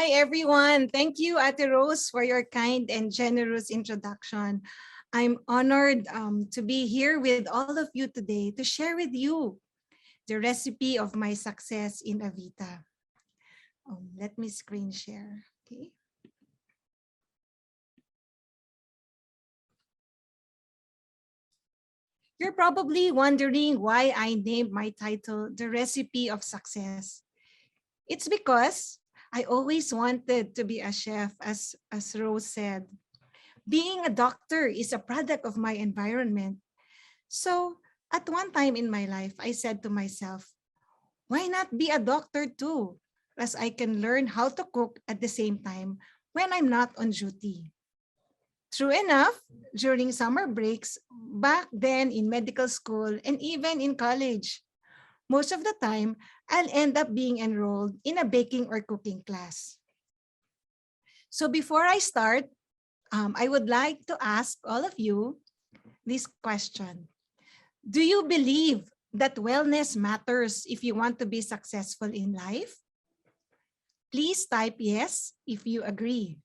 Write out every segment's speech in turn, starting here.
Hi, everyone. Thank you, Ate Rose, for your kind and generous introduction. I'm honored to be here with all of you today to share with you the recipe of my success in Avita. Let me screen share. Okay. You're probably wondering why I named my title The Recipe of Success. It's because I always wanted to be a chef, as Rose said. Being a doctor is a product of my environment. So at one time in my life, I said to myself, why not be a doctor too? As I can learn how to cook at the same time when I'm not on duty. True enough, during summer breaks, back then in medical school and even in college, most of the time, I'll end up being enrolled in a baking or cooking class. So before I start, I would like to ask all of you this question. Do you believe that wellness matters if you want to be successful in life? Please type yes if you agree.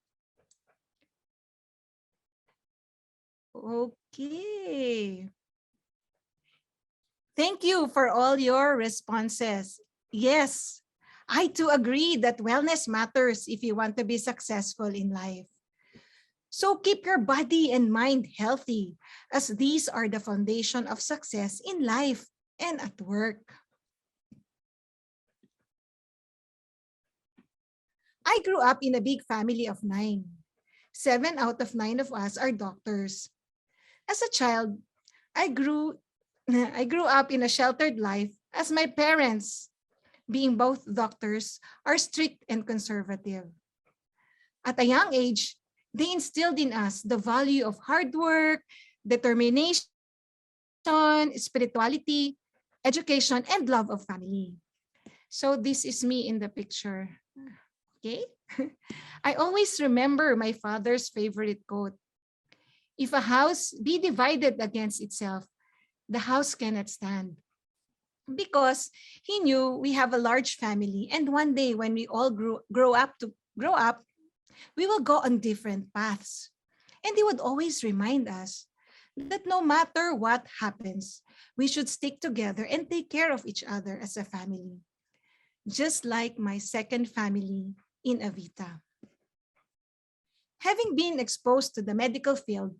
Okay. Thank you for all your responses. Yes, I too agree that wellness matters if you want to be successful in life. So keep your body and mind healthy, as these are the foundation of success in life and at work. I grew up in a big family of 9. 7 out of 9 of us are doctors. As a child, I grew up in a sheltered life as my parents, being both doctors, are strict and conservative. At a young age, they instilled in us the value of hard work, determination, spirituality, education, and love of family. So this is me in the picture. Okay? I always remember my father's favorite quote. If a house be divided against itself, the house cannot stand. Because he knew we have a large family, and one day when we all grow up, we will go on different paths. And he would always remind us that no matter what happens, we should stick together and take care of each other as a family. Just like my second family in Avita. Having been exposed to the medical field,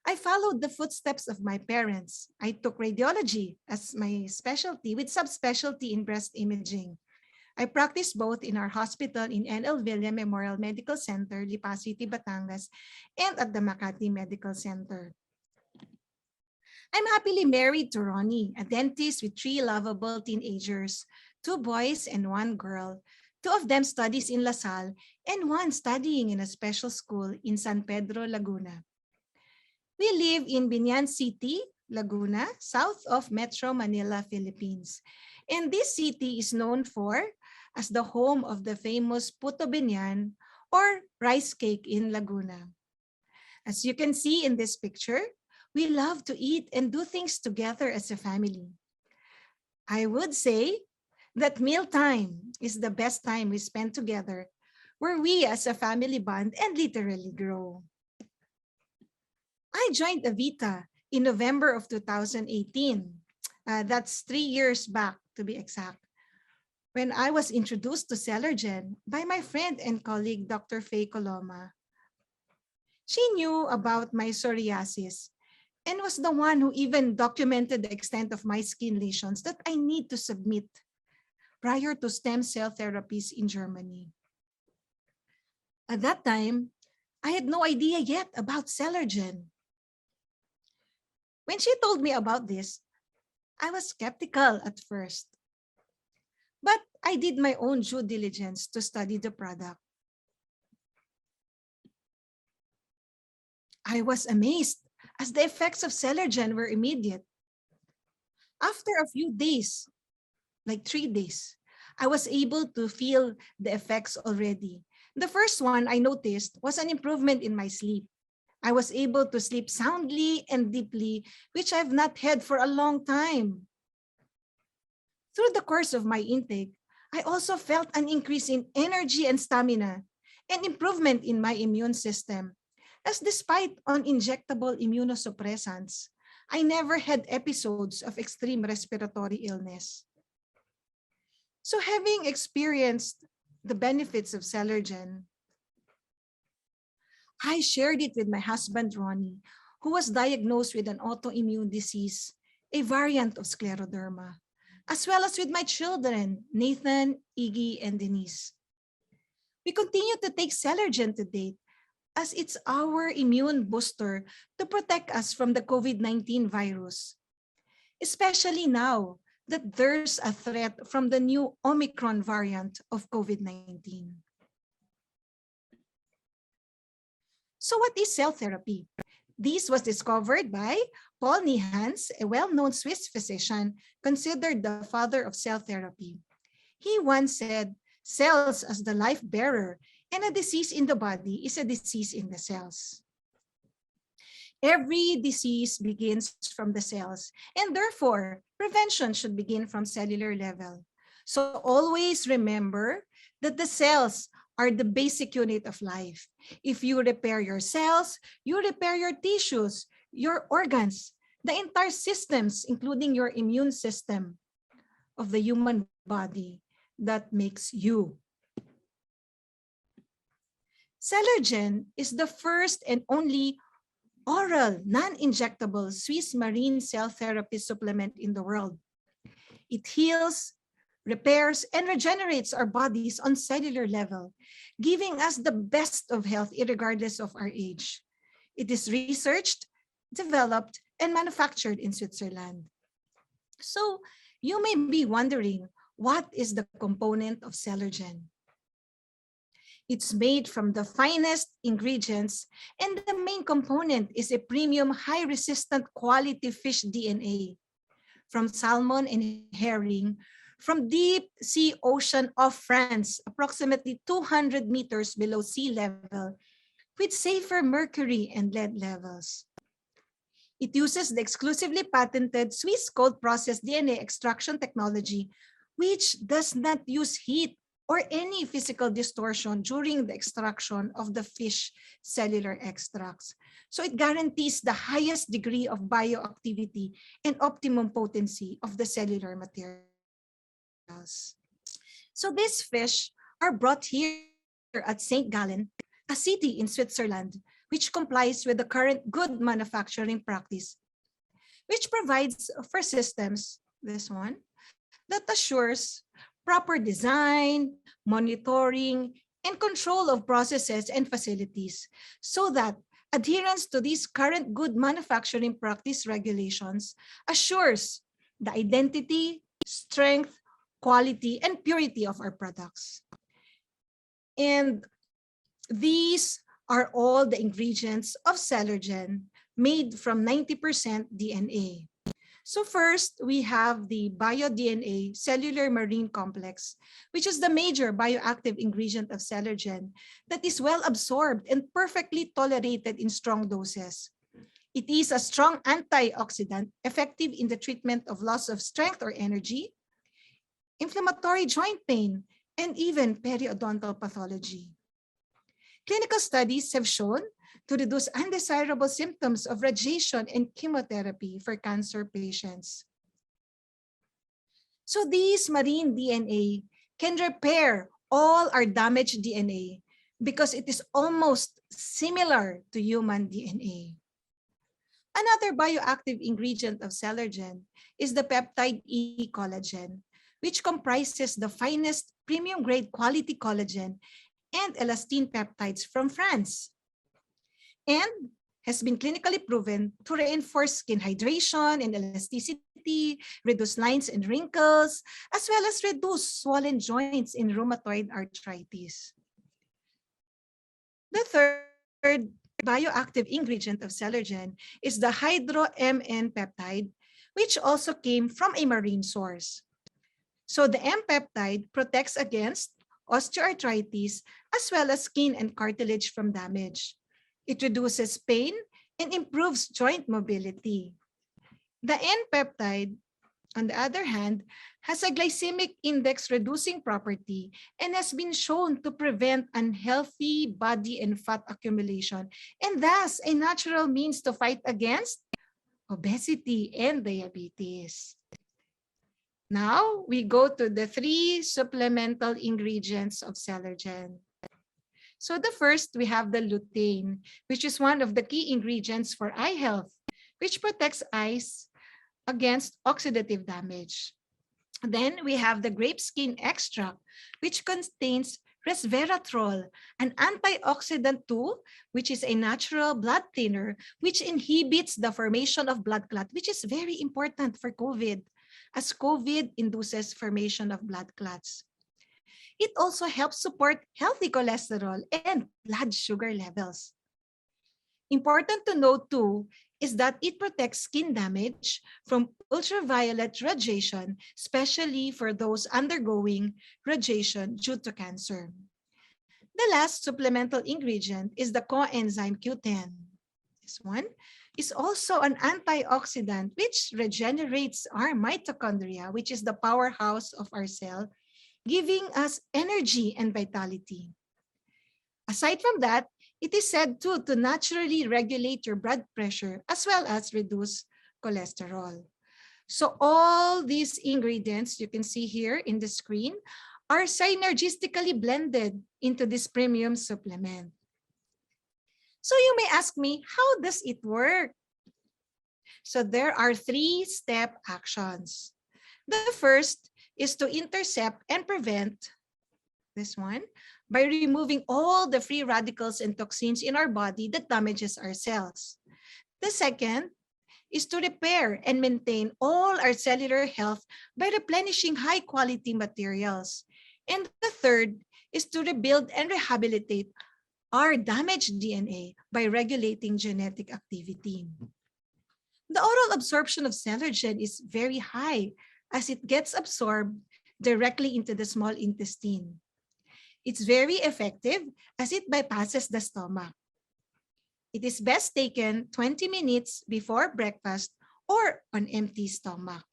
I followed the footsteps of my parents. I took radiology as my specialty with subspecialty in breast imaging. I practiced both in our hospital in N.L. Villa Memorial Medical Center, Lipa City, Batangas, and at the Makati Medical Center. I'm happily married to Ronnie, a dentist with 3 lovable teenagers, 2 boys and 1 girl. 2 of them studies in La Salle and 1 studying in a special school in San Pedro, Laguna. We live in Binyan City, Laguna, south of Metro Manila, Philippines. And this city is known as the home of the famous Puto Binyan or rice cake in Laguna. As you can see in this picture, we love to eat and do things together as a family. I would say that mealtime is the best time we spend together, where we as a family bond and literally grow. I joined Avita in November of 2018. That's 3 years back, to be exact, when I was introduced to Celergen by my friend and colleague, Dr. Faye Coloma. She knew about my psoriasis and was the one who even documented the extent of my skin lesions that I need to submit prior to stem cell therapies in Germany. At that time, I had no idea yet about Celergen. When she told me about this, I was skeptical at first. But I did my own due diligence to study the product. I was amazed as the effects of Celergen were immediate. After a few days, like 3 days, I was able to feel the effects already. The first one I noticed was an improvement in my sleep. I was able to sleep soundly and deeply, which I've not had for a long time. Through the course of my intake, I also felt an increase in energy and stamina and improvement in my immune system, as despite on injectable immunosuppressants, I never had episodes of extreme respiratory illness. So having experienced the benefits of Celergen, I shared it with my husband, Ronnie, who was diagnosed with an autoimmune disease, a variant of scleroderma, as well as with my children, Nathan, Iggy, and Denise. We continue to take Celergen to date as it's our immune booster to protect us from the COVID-19 virus, especially now that there's a threat from the new Omicron variant of COVID-19. So what is cell therapy? This was discovered by Paul Nihans, a well-known Swiss physician considered the father of cell therapy. He once said, cells as the life bearer, and a disease in the body is a disease in the cells. Every disease begins from the cells, and therefore, prevention should begin from cellular level. So always remember that the cells are the basic unit of life. If you repair your cells, you repair your tissues, your organs, the entire systems, including your immune system of the human body that makes you. Celergen is the first and only oral, non-injectable Swiss marine cell therapy supplement in the world. It heals, repairs, and regenerates our bodies on cellular level, giving us the best of health regardless of our age. It is researched, developed, and manufactured in Switzerland. So you may be wondering, what is the component of Celergen? It's made from the finest ingredients, and the main component is a premium high-resistant quality fish DNA from salmon and herring from deep sea ocean off France, approximately 200 meters below sea level, with safer mercury and lead levels. It uses the exclusively patented Swiss cold process DNA extraction technology, which does not use heat or any physical distortion during the extraction of the fish cellular extracts. So it guarantees the highest degree of bioactivity and optimum potency of the cellular materials. So these fish are brought here at St. Gallen, a city in Switzerland, which complies with the current good manufacturing practice, which provides for systems, this one, that assures proper design, monitoring, and control of processes and facilities so that adherence to these current good manufacturing practice regulations assures the identity, strength, quality, and purity of our products. And these are all the ingredients of Celergen made from 90% DNA. So first, we have the bio-DNA cellular marine complex, which is the major bioactive ingredient of Celergen that is well absorbed and perfectly tolerated in strong doses. It is a strong antioxidant, effective in the treatment of loss of strength or energy, inflammatory joint pain, and even periodontal pathology. Clinical studies have shown to reduce undesirable symptoms of radiation and chemotherapy for cancer patients. So these marine DNA can repair all our damaged DNA because it is almost similar to human DNA. Another bioactive ingredient of Celergen is the peptide E collagen, which comprises the finest premium grade quality collagen and elastin peptides from France, and has been clinically proven to reinforce skin hydration and elasticity, reduce lines and wrinkles, as well as reduce swollen joints in rheumatoid arthritis. The third bioactive ingredient of Celergen is the hydro-MN peptide, which also came from a marine source. So the M peptide protects against osteoarthritis as well as skin and cartilage from damage. It reduces pain and improves joint mobility. The N peptide on the other hand, has a glycemic index reducing property and has been shown to prevent unhealthy body and fat accumulation, and thus a natural means to fight against obesity and diabetes. Now we go to the 3 supplemental ingredients of Celergen. So the first, we have the lutein, which is one of the key ingredients for eye health, which protects eyes against oxidative damage. Then we have the grape skin extract, which contains resveratrol, an antioxidant tool, which is a natural blood thinner, which inhibits the formation of blood clot, which is very important for COVID, as COVID induces formation of blood clots. It also helps support healthy cholesterol and blood sugar levels. Important to note too is that it protects skin damage from ultraviolet radiation, especially for those undergoing radiation due to cancer. The last supplemental ingredient is the coenzyme Q10. This one is also an antioxidant which regenerates our mitochondria, which is the powerhouse of our cell, giving us energy and vitality. Aside from that, it is said too to naturally regulate your blood pressure as well as reduce cholesterol. So all these ingredients you can see here in the screen are synergistically blended into this premium supplement. So you may ask me, how does it work? So there are 3-step actions. The first is to intercept and prevent this one by removing all the free radicals and toxins in our body that damages our cells. The second is to repair and maintain all our cellular health by replenishing high-quality materials. And the third is to rebuild and rehabilitate our damaged DNA by regulating genetic activity. The oral absorption of Celergen is very high as it gets absorbed directly into the small intestine. It's very effective as it bypasses the stomach. It is best taken 20 minutes before breakfast or on empty stomach.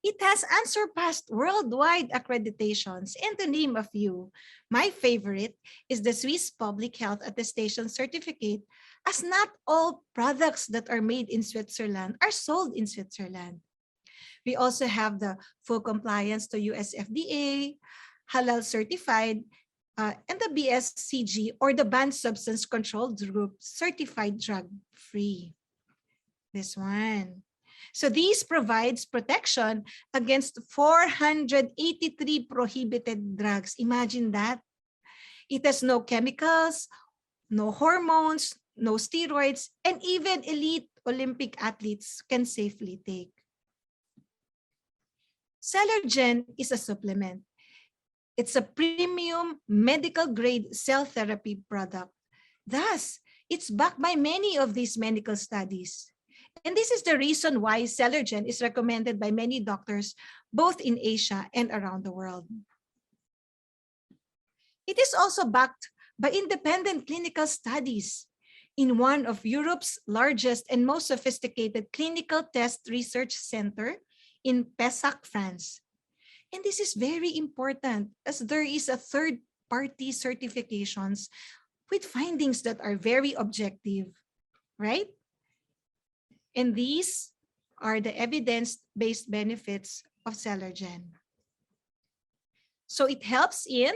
It has unsurpassed worldwide accreditations, and to name a few, my favorite is the Swiss Public Health Attestation Certificate, as not all products that are made in Switzerland are sold in Switzerland. We also have the full compliance to US FDA, halal certified, and the BSCG, or the Banned Substance Control Group certified drug-free. This one. So these provides protection against 483 prohibited drugs. Imagine that. It has no chemicals, no hormones, no steroids, and even elite Olympic athletes can safely take. Celergen is a supplement. It's a premium medical-grade cell therapy product. Thus, it's backed by many of these medical studies. And this is the reason why Celergen is recommended by many doctors, both in Asia and around the world. It is also backed by independent clinical studies in one of Europe's largest and most sophisticated clinical test research center in Pessac, France. And this is very important as there is a third-party certifications with findings that are very objective, right? And these are the evidence-based benefits of Celergen. So it helps in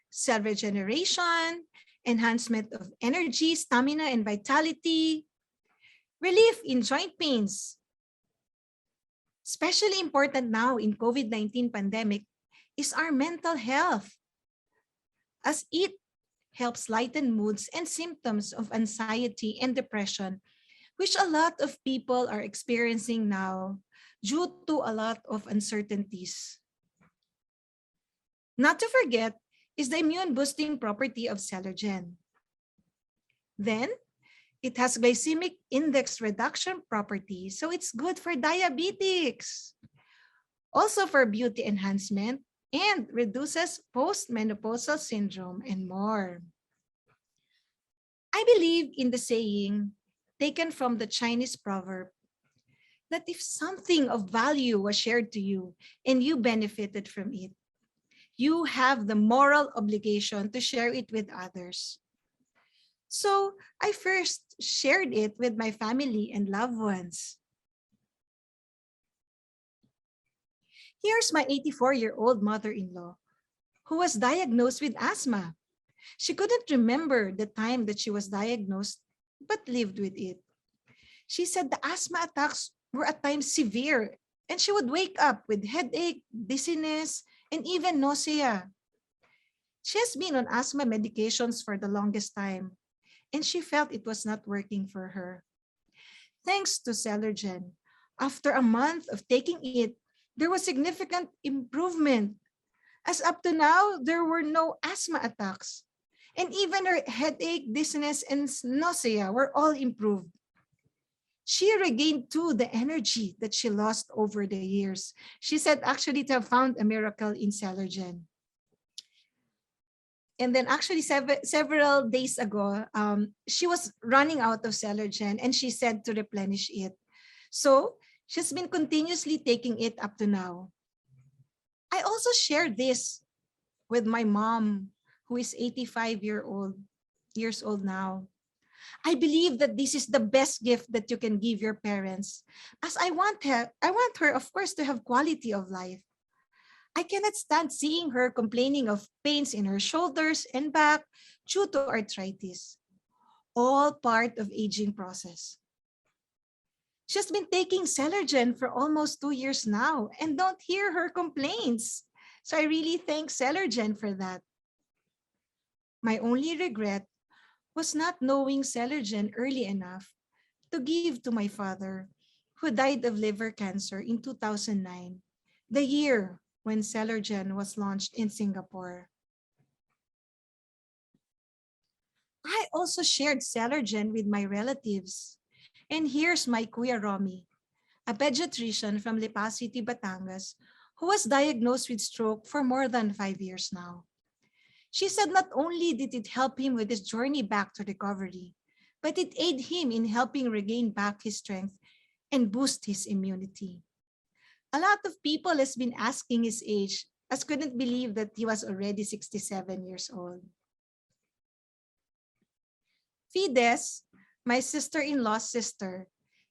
cell regeneration, enhancement of energy, stamina, and vitality, relief in joint pains. Especially important now in COVID-19 pandemic is our mental health, as it helps lighten moods and symptoms of anxiety and depression, which a lot of people are experiencing now due to a lot of uncertainties. Not to forget is the immune boosting property of Celergen. Then, it has glycemic index reduction property, so it's good for diabetics. Also for beauty enhancement and reduces postmenopausal syndrome and more. I believe in the saying taken from the Chinese proverb that if something of value was shared to you and you benefited from it, you have the moral obligation to share it with others. So I first shared it with my family and loved ones. Here's my 84-year-old mother-in-law who was diagnosed with asthma. She couldn't remember the time that she was diagnosed, but lived with it. She said the asthma attacks were at times severe, and she would wake up with headache, dizziness, and even nausea. She has been on asthma medications for the longest time, and she felt it was not working for her. Thanks to Celergen, after a month of taking it, there was significant improvement. As up to now, there were no asthma attacks. And even her headache, dizziness, and nausea were all improved. She regained too the energy that she lost over the years. She said actually to have found a miracle in Celergen. And then actually several days ago, she was running out of Celergen and she said to replenish it. So she's been continuously taking it up to now. I also shared this with my mom, who is 85 years old now. I believe that this is the best gift that you can give your parents, as I want her, of course, to have quality of life. I cannot stand seeing her complaining of pains in her shoulders and back due to arthritis, all part of aging process. She's been taking Celergen for almost 2 years now and don't hear her complaints. So I really thank Celergen for that. My only regret was not knowing Celergen early enough to give to my father, who died of liver cancer in 2009, the year when Celergen was launched in Singapore. I also shared Celergen with my relatives. And here's my Kuya Romy, a pediatrician from Lipa City, Batangas, who was diagnosed with stroke for more than 5 years now. She said not only did it help him with his journey back to recovery, but it aided him in helping regain back his strength and boost his immunity. A lot of people has been asking his age, as couldn't believe that he was already 67 years old. Fides, my sister-in-law's sister,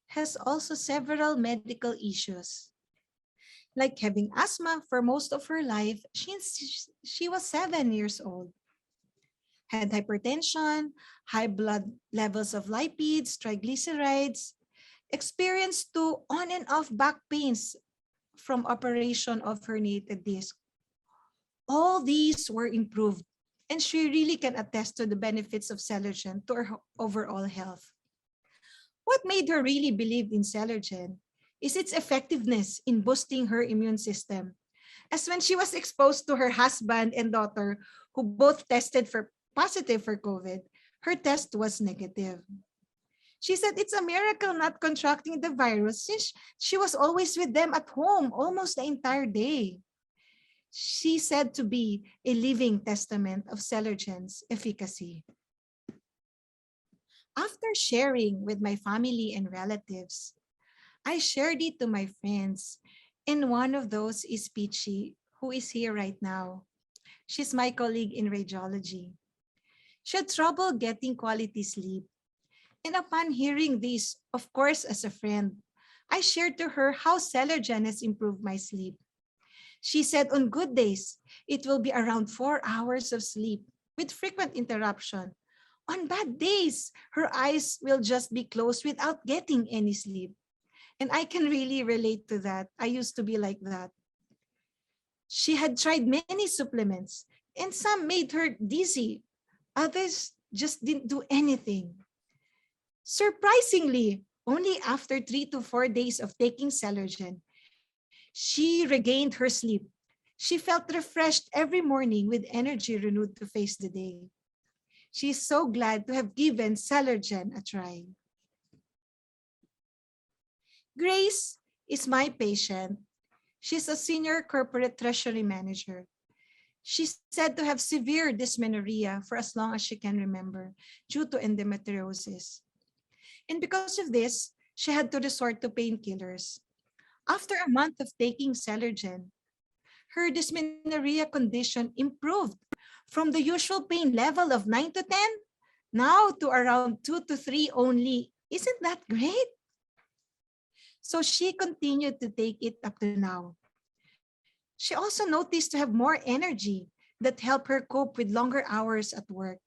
has also several medical issues, like having asthma for most of her life since she was 7 years old, had hypertension, high blood levels of lipids, triglycerides, experienced two on and off back pains from operation of herniated disc. All these were improved, and she really can attest to the benefits of Celergen to her overall health. What made her really believe in Celergen is its effectiveness in boosting her immune system. As when she was exposed to her husband and daughter, who both tested for positive for COVID, her test was negative. She said it's a miracle not contracting the virus since she was always with them at home almost the entire day. She said to be a living testament of Celergen's efficacy. After sharing with my family and relatives, I shared it to my friends, and one of those is Peachy, who is here right now. She's my colleague in radiology. She had trouble getting quality sleep. And upon hearing this, of course, as a friend, I shared to her how Celergen has improved my sleep. She said on good days, it will be around 4 hours of sleep with frequent interruption. On bad days, her eyes will just be closed without getting any sleep. And I can really relate to that. I used to be like that. She had tried many supplements, and some made her dizzy. Others just didn't do anything. Surprisingly, only after 3 to 4 days of taking Celergen, she regained her sleep. She felt refreshed every morning with energy renewed to face the day. She's so glad to have given Celergen a try. Grace is my patient. She's a senior corporate treasury manager. She's said to have severe dysmenorrhea for as long as she can remember due to endometriosis. And because of this, she had to resort to painkillers. After a month of taking Celergen, her dysmenorrhea condition improved from the usual pain level of 9 to 10 now to around 2 to 3 only. Isn't that great? So she continued to take it up to now. She also noticed to have more energy that helped her cope with longer hours at work.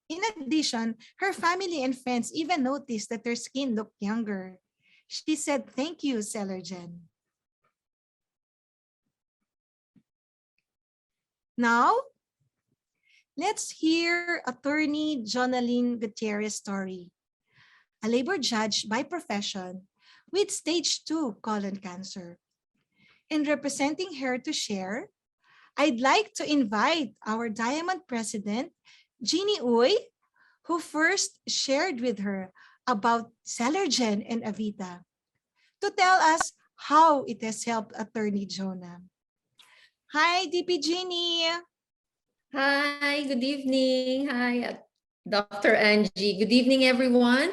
In addition, her family and friends even noticed that her skin looked younger. She said, "Thank you, Celergen." Now, let's hear attorney Jonaline Gutierrez's story, a labor judge by profession with stage 2 colon cancer. And representing her to share, I'd like to invite our Diamond President, Jeannie Uy, who first shared with her about Celergen and Avita, to tell us how it has helped Attorney Jonah. Hi, DP Jeannie. Hi, good evening. Hi, Dr. Angie. Good evening, everyone.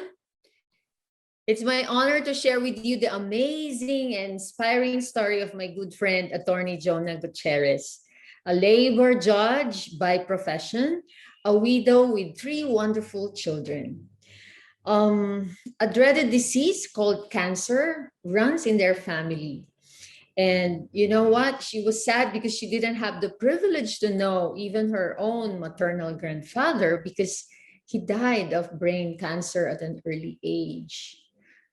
It's my honor to share with you the amazing and inspiring story of my good friend, Attorney Jonah Gutierrez, a labor judge by profession, a widow with 3 wonderful children. A dreaded disease called cancer runs in their family. And you know what? She was sad because she didn't have the privilege to know even her own maternal grandfather because he died of brain cancer at an early age.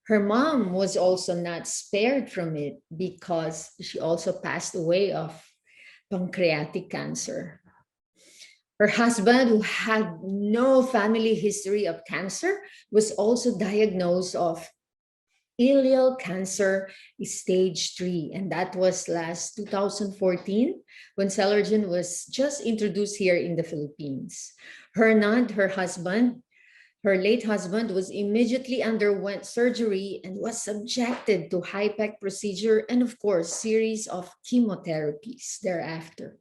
Her mom was also not spared from it because she also passed away of pancreatic cancer. Her husband, who had no family history of cancer, was also diagnosed of ileal cancer stage 3, and that was last 2014 when Celergen was just introduced here in the Philippines. Hernand, her husband, her late husband, was immediately underwent surgery and was subjected to HIPEC procedure and of course series of chemotherapies thereafter.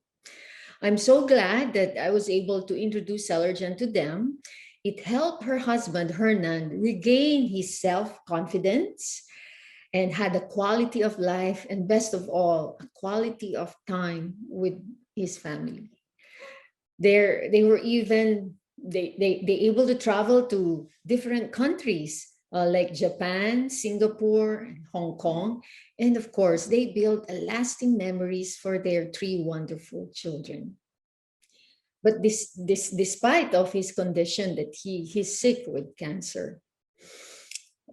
I'm so glad that I was able to introduce Celergen to them. It helped her husband, Hernan, regain his self-confidence and had a quality of life, and best of all, a quality of time with his family. They were even they able to travel to different countries like Japan, Singapore, and Hong Kong, and of course, they built a lasting memories for their 3 wonderful children. But despite of his condition that he's sick with cancer.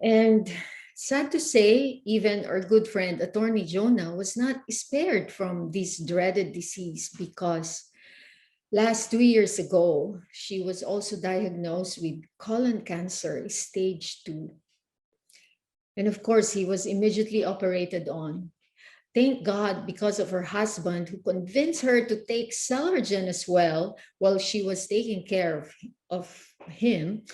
And sad to say, even our good friend, Attorney Jonah, was not spared from this dreaded disease because last 2 years ago, she was also diagnosed with colon cancer, stage 2. And of course, he was immediately operated on. Thank God, because of her husband who convinced her to take Celergen as well while she was taking care of him.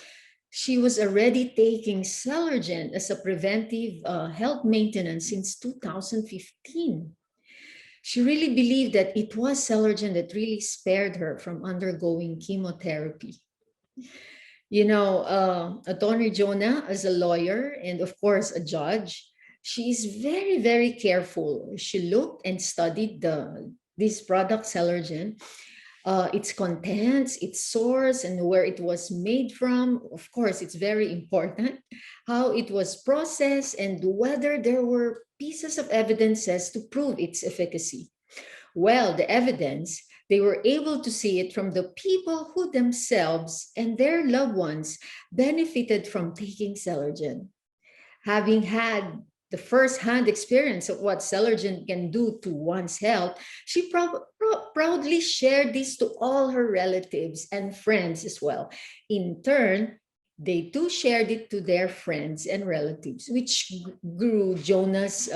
She was already taking Celergen as a preventive health maintenance since 2015. She really believed that it was Celergen that really spared her from undergoing chemotherapy. You know, Attorney Jonah, as a lawyer and of course a judge, she is very, very careful. She looked and studied this product, Celergen, its contents, its source, and where it was made from. Of course, it's very important how it was processed and whether there were pieces of evidences to prove its efficacy. Well, the evidence, they were able to see it from the people who themselves and their loved ones benefited from taking Celergen. Having had the first-hand experience of what Celergen can do to one's health, she proudly shared this to all her relatives and friends as well. In turn, they too shared it to their friends and relatives, which grew Jonah's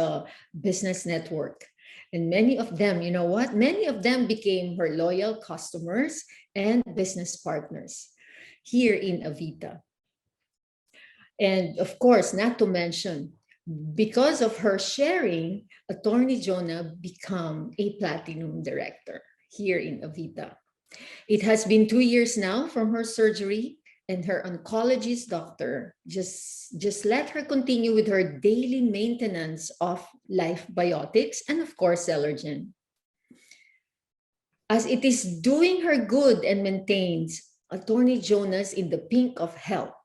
business network. And many of them, you know what? Many of them became her loyal customers and business partners here in Avita. And of course, not to mention, because of her sharing, Attorney Jonah became a platinum director here in Avita. It has been 2 years now from her surgery, and her oncologist doctor just let her continue with her daily maintenance of life biotics and of course Celergen. As it is doing her good and maintains Attorney Jonas in the pink of health,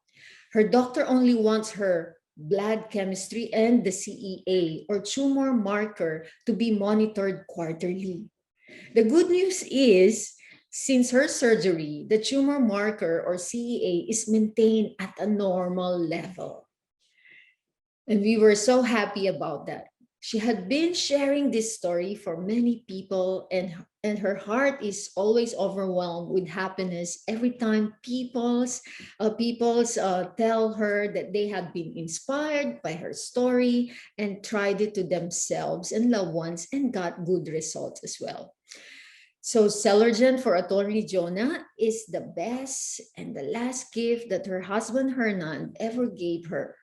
her doctor only wants her blood chemistry and the CEA or tumor marker to be monitored quarterly. The good news is, since her surgery, the tumor marker or CEA is maintained at a normal level. And we were so happy about that. She had been sharing this story for many people, and her heart is always overwhelmed with happiness every time people's tell her that they have been inspired by her story and tried it to themselves and loved ones and got good results as well. So Celergen for Attorney Jonah is the best and the last gift that her husband Hernan ever gave her.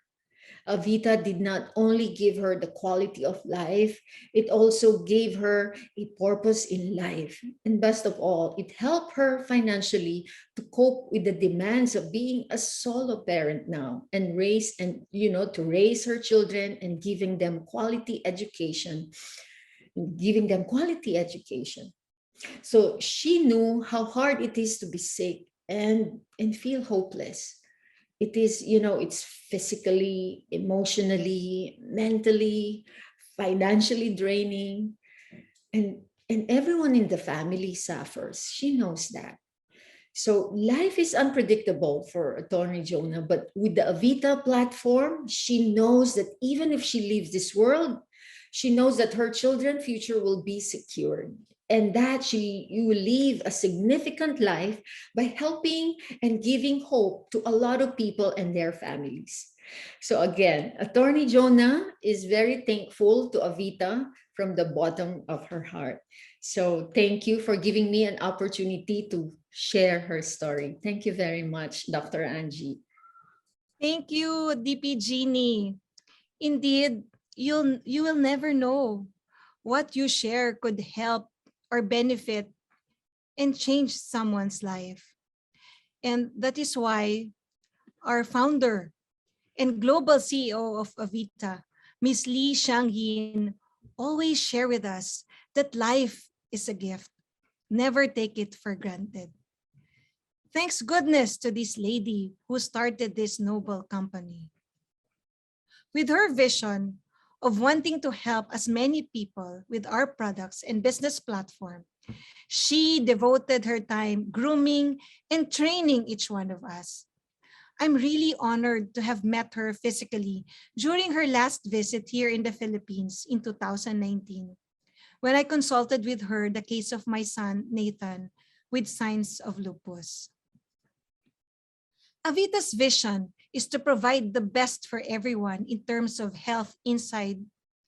Avita did not only give her the quality of life, it also gave her a purpose in life. And best of all, it helped her financially to cope with the demands of being a solo parent now and to raise her children and giving them quality education. So she knew how hard it is to be sick and feel hopeless. It is, it's physically, emotionally, mentally, financially draining. And everyone in the family suffers. She knows that. So life is unpredictable for Attorney Jonah, but with the Avita platform, she knows that even if she leaves this world, she knows that her children's future will be secured and that you will live a significant life by helping and giving hope to a lot of people and their families. So again, Attorney Jonah is very thankful to Avita from the bottom of her heart. So thank you for giving me an opportunity to share her story. Thank you very much, Dr. Angie. Thank you, DP Jeannie. Indeed, you will never know what you share could help or benefit and change someone's life. And that is why our founder and global CEO of Avita, Ms. Lee Shang-yin, always share with us that life is a gift. Never take it for granted. Thanks goodness to this lady who started this noble company. With her vision of wanting to help as many people with our products and business platform, she devoted her time grooming and training each one of us. I'm really honored to have met her physically during her last visit here in the Philippines in 2019, when I consulted with her the case of my son, Nathan, with signs of lupus. Avita's vision is to provide the best for everyone in terms of health inside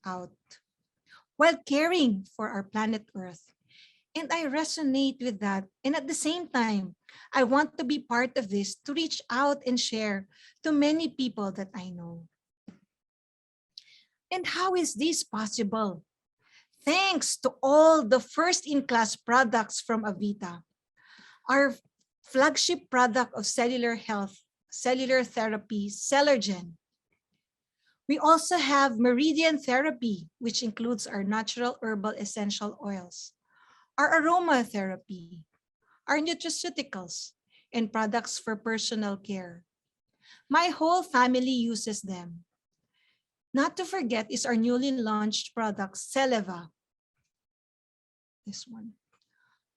out, while caring for our planet Earth. And I resonate with that. And at the same time, I want to be part of this to reach out and share to many people that I know. And how is this possible? Thanks to all the first-in-class products from Avita. Our flagship product of cellular health, cellular therapy, Celergen. We also have Meridian Therapy, which includes our natural herbal essential oils, our aromatherapy, our nutraceuticals, and products for personal care. My whole family uses them. Not to forget is our newly launched product, Celeva. This one.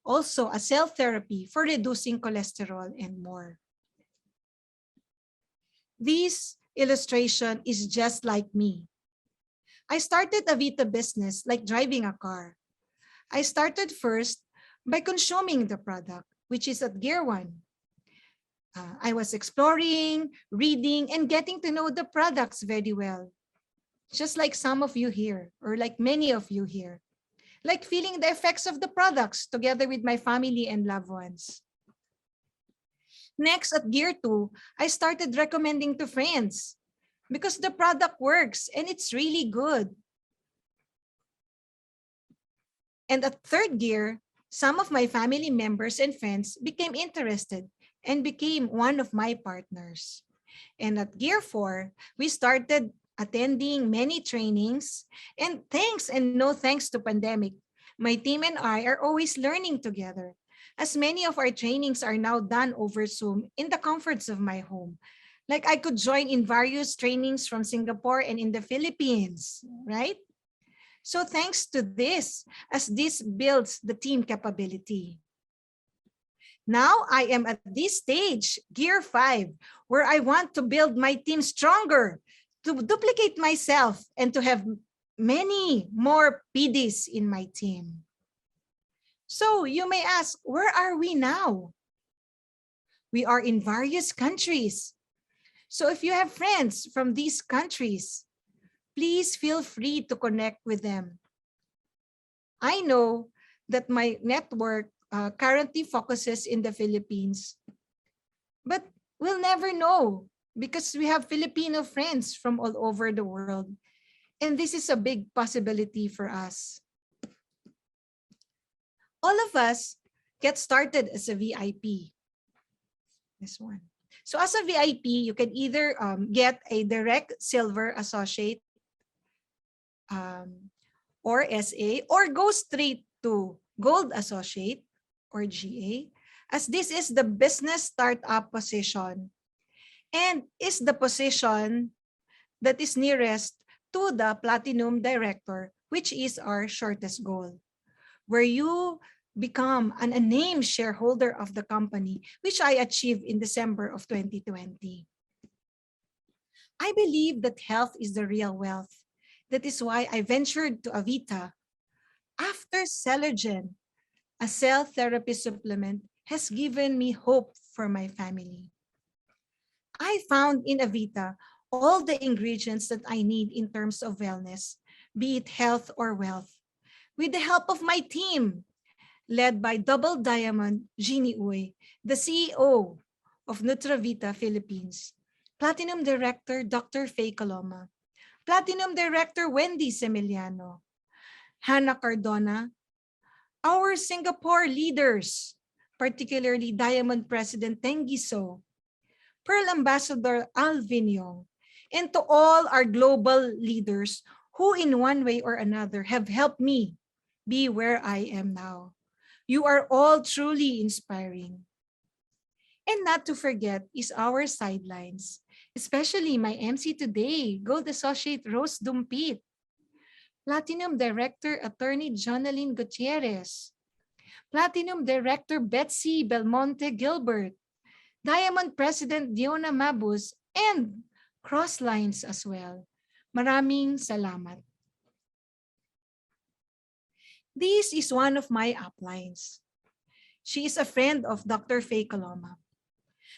Also, a cell therapy for reducing cholesterol and more. This illustration is just like me. I started Avita business like driving a car. I started first by consuming the product, which is at Gear 1. I was exploring, reading, and getting to know the products very well. Just like some of you here, or like many of you here. Like feeling the effects of the products together with my family and loved ones. Next, at Gear 2, I started recommending to friends because the product works and it's really good. And at third gear, some of my family members and friends became interested and became one of my partners. And at Gear 4, we started attending many trainings, and thanks and no thanks to pandemic, my team and I are always learning together, as many of our trainings are now done over Zoom in the comforts of my home. Like I could join in various trainings from Singapore and in the Philippines, right? So thanks to this, as this builds the team capability. Now I am at this stage, Gear 5, where I want to build my team stronger, to duplicate myself, and to have many more PDs in my team. So you may ask, where are we now? We are in various countries. So if you have friends from these countries, please feel free to connect with them. I know that my network currently focuses in the Philippines, but we'll never know because we have Filipino friends from all over the world. And this is a big possibility for us. All of us get started as a VIP. This one. So as a VIP, you can either get a direct silver associate or SA, or go straight to gold associate or GA, as this is the business startup position and is the position that is nearest to the platinum director, which is our shortest goal, where you become a named shareholder of the company, which I achieved in December of 2020. I believe that health is the real wealth. That is why I ventured to Avita. After Celergen, a cell therapy supplement has given me hope for my family. I found in Avita all the ingredients that I need in terms of wellness, be it health or wealth. With the help of my team, led by Double Diamond Jeannie Uy, the CEO of Nutravita Philippines, Platinum Director Dr. Faye Coloma, Platinum Director Wendy Semiliano, Hannah Cardona, our Singapore leaders, particularly Diamond President Teng Giso, Pearl Ambassador Alvin Yong, and to all our global leaders who in one way or another have helped me be where I am now. You are all truly inspiring. And not to forget is our sidelines, especially my MC today, Gold Associate Rose Dumpit, Platinum Director Attorney Jonaline Gutierrez, Platinum Director Betsy Belmonte Gilbert, Diamond President Diona Mabus, and Crosslines as well. Maraming salamat. This is one of my uplines. She is a friend of Dr. Faye Coloma.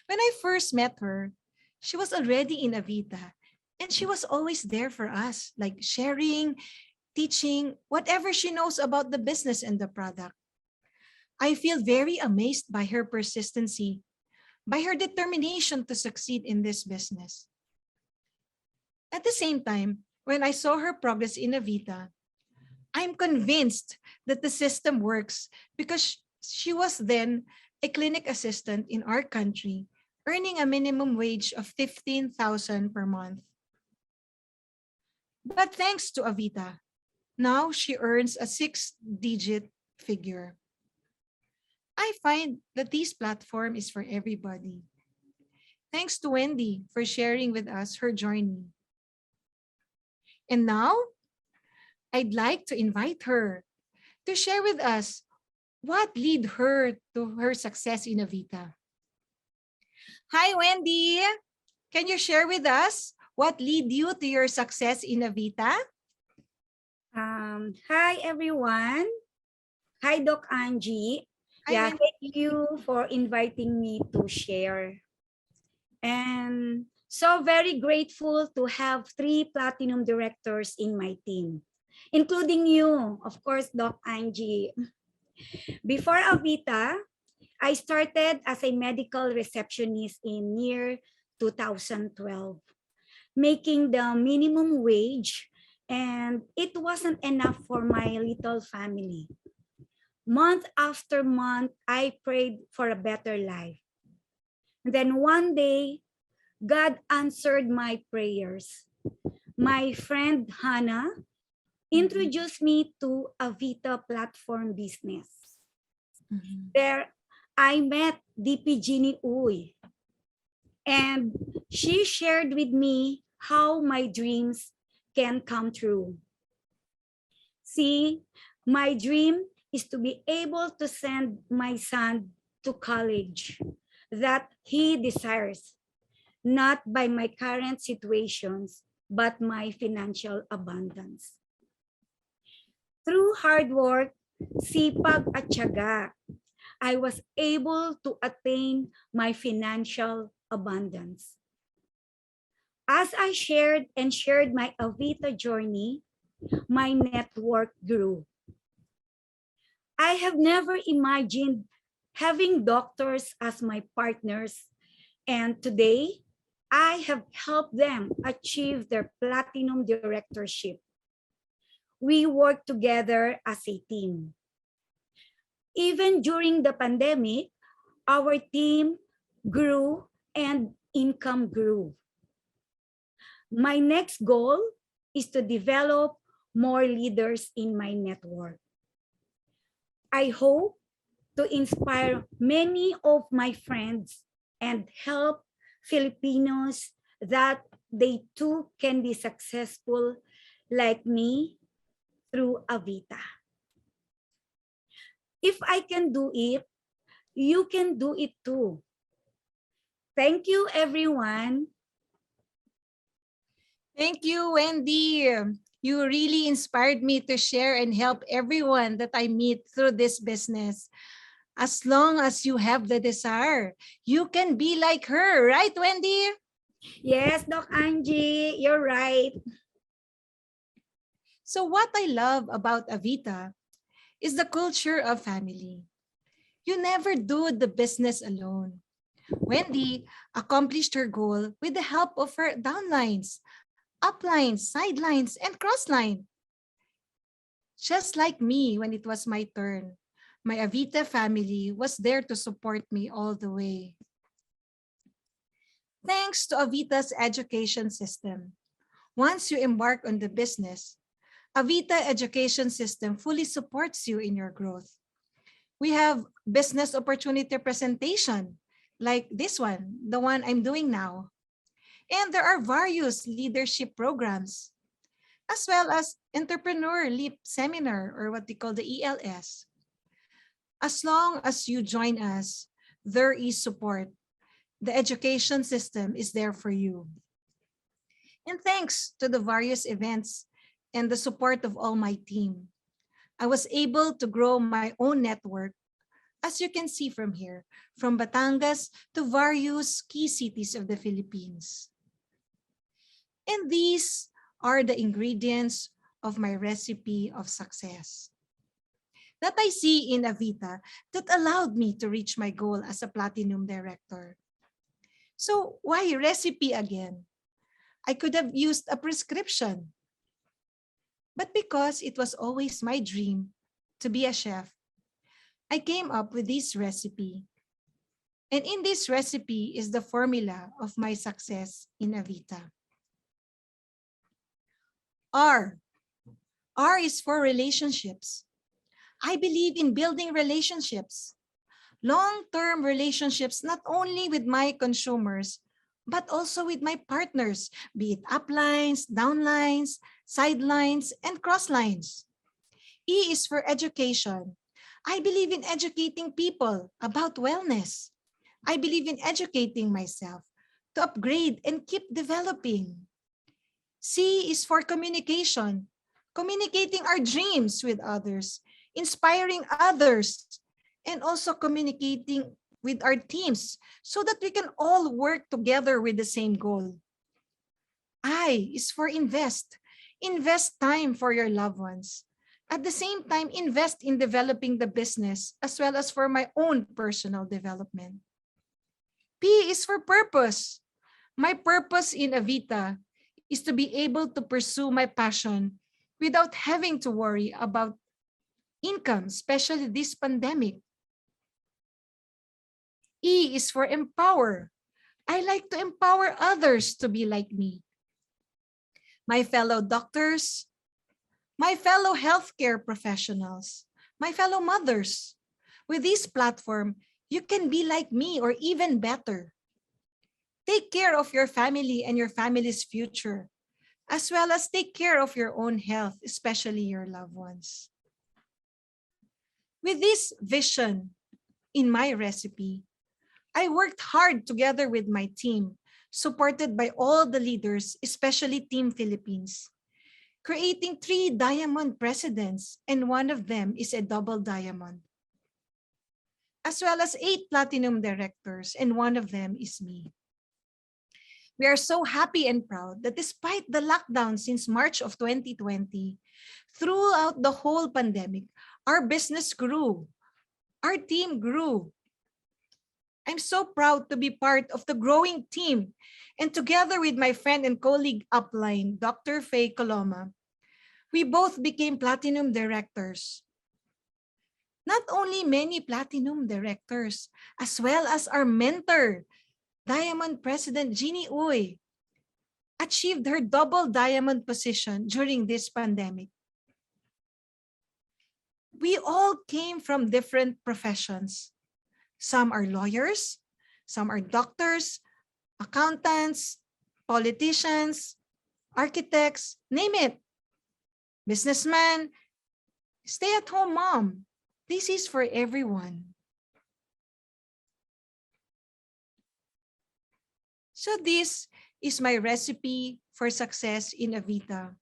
When I first met her, she was already in Avita, and she was always there for us, like sharing, teaching, whatever she knows about the business and the product. I feel very amazed by her persistency, by her determination to succeed in this business. At the same time, when I saw her progress in Avita, I'm convinced that the system works because she was then a clinic assistant in our country, earning a minimum wage of 15,000 per month. But thanks to Avita, now she earns a 6-digit figure. I find that this platform is for everybody. Thanks to Wendy for sharing with us her journey. And now, I'd like to invite her to share with us what led her to her success in Avita. Hi, Wendy. Can you share with us what led you to your success in Avita? Hi, everyone. Hi, Doc Angie. Hi, Thank Wendy. you for inviting me to share. And so very grateful to have 3 platinum directors in my team, including you, of course, Doc Angie. Before Avita, I started as a medical receptionist in year 2012, making the minimum wage, and it wasn't enough for my little family. Month after month, I prayed for a better life. And then one day, God answered my prayers. My friend Hannah introduced me to Avita platform business. There, I met DP Jeannie Uy, and she shared with me how my dreams can come true. See, my dream is to be able to send my son to college that he desires, not by my current situations, but my financial abundance. Through hard work, sipag at tiyaga, I was able to attain my financial abundance. As I shared my Avita journey, my network grew. I have never imagined having doctors as my partners, and today I have helped them achieve their platinum directorship. We work together as a team. Even during the pandemic, our team grew and income grew. My next goal is to develop more leaders in my network. I hope to inspire many of my friends and help Filipinos that they too can be successful like me through Avita. If I can do it, you can do it too. Thank you, everyone. Thank you, Wendy. You really inspired me to share and help everyone that I meet through this business. As long as you have the desire, you can be like her, right, Wendy? Yes, Doc Angie, you're right. So what I love about Avita is the culture of family. You never do the business alone. Wendy accomplished her goal with the help of her downlines, uplines, sidelines, and crossline. Just like me when it was my turn, my Avita family was there to support me all the way. Thanks to Avita's education system, once you embark on the business, Avita education system fully supports you in your growth. We have business opportunity presentation, like this one, the one I'm doing now. And there are various leadership programs, as well as Entrepreneur Leap Seminar, or what they call the ELS. As long as you join us, there is support. The education system is there for you. And thanks to the various events and the support of all my team, I was able to grow my own network, as you can see from here, from Batangas to various key cities of the Philippines. And these are the ingredients of my recipe of success that I see in Avita that allowed me to reach my goal as a platinum director. So why recipe again? I could have used a prescription. But because it was always my dream to be a chef, I came up with this recipe. And in this recipe is the formula of my success in Avita. R. R is for relationships. I believe in building relationships. Long-term relationships, not only with my consumers, but also with my partners, be it uplines, downlines, sidelines, and crosslines. E is for education. I believe in educating people about wellness. I believe in educating myself to upgrade and keep developing. C is for communication, communicating our dreams with others, inspiring others, and also communicating with our teams so that we can all work together with the same goal. I is for invest. Invest time for your loved ones. At the same time, invest in developing the business as well as for my own personal development. P is for purpose. My purpose in Avita is to be able to pursue my passion without having to worry about income, especially this pandemic. E is for empower. I like to empower others to be like me. My fellow doctors, my fellow healthcare professionals, my fellow mothers. With this platform, you can be like me or even better. Take care of your family and your family's future, as well as take care of your own health, especially your loved ones. With this vision in my recipe, I worked hard together with my team, supported by all the leaders, especially Team Philippines, creating 3 diamond presidents, and one of them is a double diamond, as well as 8 platinum directors, and one of them is me. We are so happy and proud that despite the lockdown since March of 2020, throughout the whole pandemic, our business grew, our team grew. I'm so proud to be part of the growing team, and together with my friend and colleague upline, Dr. Faye Coloma, we both became platinum directors. Not only many platinum directors, as well as our mentor, Diamond President Jeannie Uy, achieved her double diamond position during this pandemic. We all came from different professions. Some are lawyers, some are doctors, accountants, politicians, architects, name it. Businessman, stay-at-home mom. This is for everyone. So this is my recipe for success in Avita.